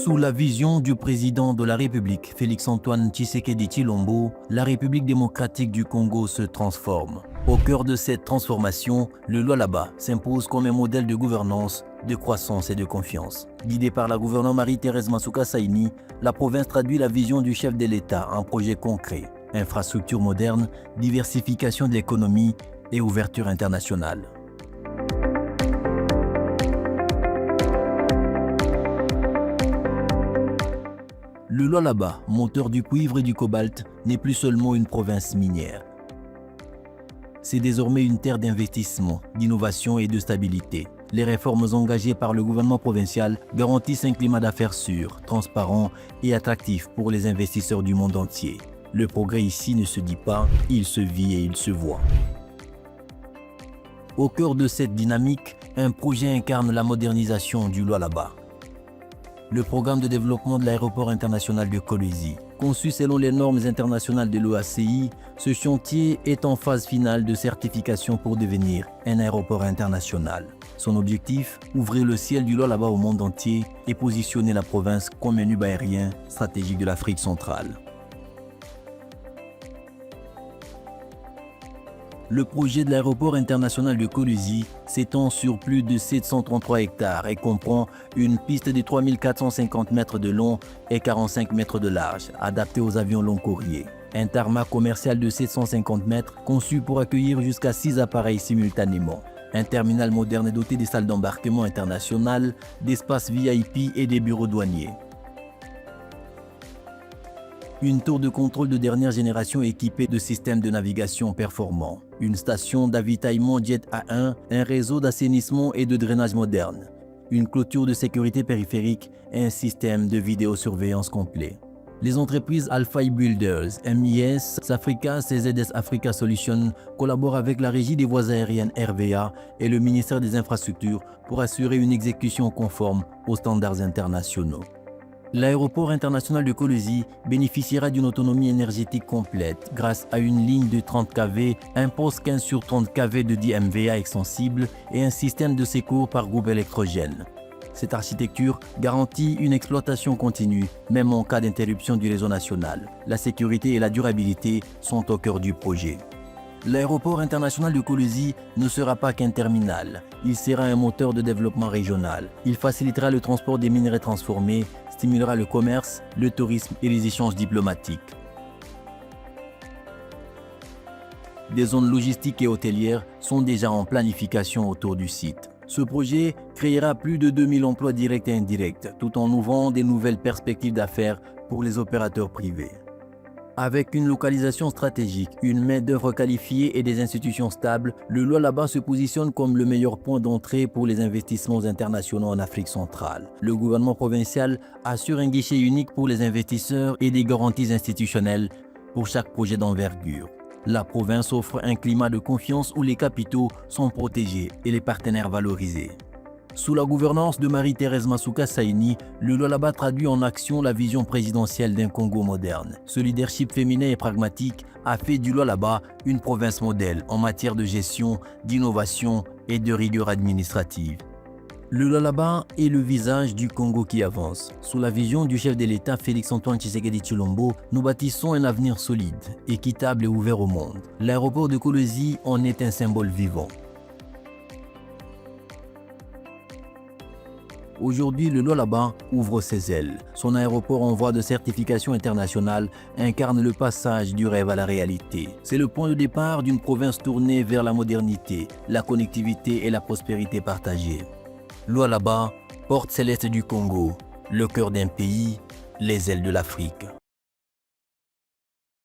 Sous la vision du président de la République, Félix-Antoine Tshisekedi Tshilombo, la République démocratique du Congo se transforme. Au cœur de cette transformation, le Lualaba s'impose comme un modèle de gouvernance, de croissance et de confiance. Guidée par la gouverneure Marie-Thérèse Masuka Saini, la province traduit la vision du chef de l'État en projets concrets, infrastructures modernes, diversification de l'économie et ouverture internationale. Le Lualaba, moteur du cuivre et du cobalt, n'est plus seulement une province minière. C'est désormais une terre d'investissement, d'innovation et de stabilité. Les réformes engagées par le gouvernement provincial garantissent un climat d'affaires sûr, transparent et attractif pour les investisseurs du monde entier. Le progrès ici ne se dit pas, il se vit et il se voit. Au cœur de cette dynamique, un projet incarne la modernisation du Lualaba. Le programme de développement de l'aéroport international de Kolwezi. Conçu selon les normes internationales de l'OACI, ce chantier est en phase finale de certification pour devenir un aéroport international. Son objectif, ouvrir le ciel du Lualaba au monde entier et positionner la province comme un hub aérien stratégique de l'Afrique centrale. Le projet de l'aéroport international de Kolwezi s'étend sur plus de 733 hectares et comprend une piste de 3450 mètres de long et 45 mètres de large, adaptée aux avions long courriers. Un tarmac commercial de 750 mètres conçu pour accueillir jusqu'à 6 appareils simultanément. Un terminal moderne doté de salles d'embarquement internationales, d'espaces VIP et des bureaux douaniers. Une tour de contrôle de dernière génération équipée de systèmes de navigation performants, une station d'avitaillement Jet A1, un réseau d'assainissement et de drainage moderne, une clôture de sécurité périphérique et un système de vidéosurveillance complet. Les entreprises Alpha Builders, MIS, Safrica, CZS Africa Solutions collaborent avec la Régie des voies aériennes RVA et le ministère des Infrastructures pour assurer une exécution conforme aux standards internationaux. L'aéroport international de Kolwezi bénéficiera d'une autonomie énergétique complète grâce à une ligne de 30 kV, un poste 15 sur 30 kV de 10 MVA extensible et un système de secours par groupe électrogène. Cette architecture garantit une exploitation continue, même en cas d'interruption du réseau national. La sécurité et la durabilité sont au cœur du projet. L'aéroport international de Kolwezi ne sera pas qu'un terminal, il sera un moteur de développement régional. Il facilitera le transport des minerais transformés, stimulera le commerce, le tourisme et les échanges diplomatiques. Des zones logistiques et hôtelières sont déjà en planification autour du site. Ce projet créera plus de 2000 emplois directs et indirects, tout en ouvrant des nouvelles perspectives d'affaires pour les opérateurs privés. Avec une localisation stratégique, une main-d'œuvre qualifiée et des institutions stables, le Lualaba se positionne comme le meilleur point d'entrée pour les investissements internationaux en Afrique centrale. Le gouvernement provincial assure un guichet unique pour les investisseurs et des garanties institutionnelles pour chaque projet d'envergure. La province offre un climat de confiance où les capitaux sont protégés et les partenaires valorisés. Sous la gouvernance de Marie-Thérèse Masuka Saini, le Lualaba traduit en action la vision présidentielle d'un Congo moderne. Ce leadership féminin et pragmatique a fait du Lualaba une province modèle en matière de gestion, d'innovation et de rigueur administrative. Le Lualaba est le visage du Congo qui avance. Sous la vision du chef de l'État Félix-Antoine Tshisekedi Tshilombo, nous bâtissons un avenir solide, équitable et ouvert au monde. L'aéroport de Kolwezi en est un symbole vivant. Aujourd'hui, le Lualaba ouvre ses ailes. Son aéroport en voie de certification internationale incarne le passage du rêve à la réalité. C'est le point de départ d'une province tournée vers la modernité, la connectivité et la prospérité partagée. Lualaba, porte céleste du Congo, le cœur d'un pays, les ailes de l'Afrique.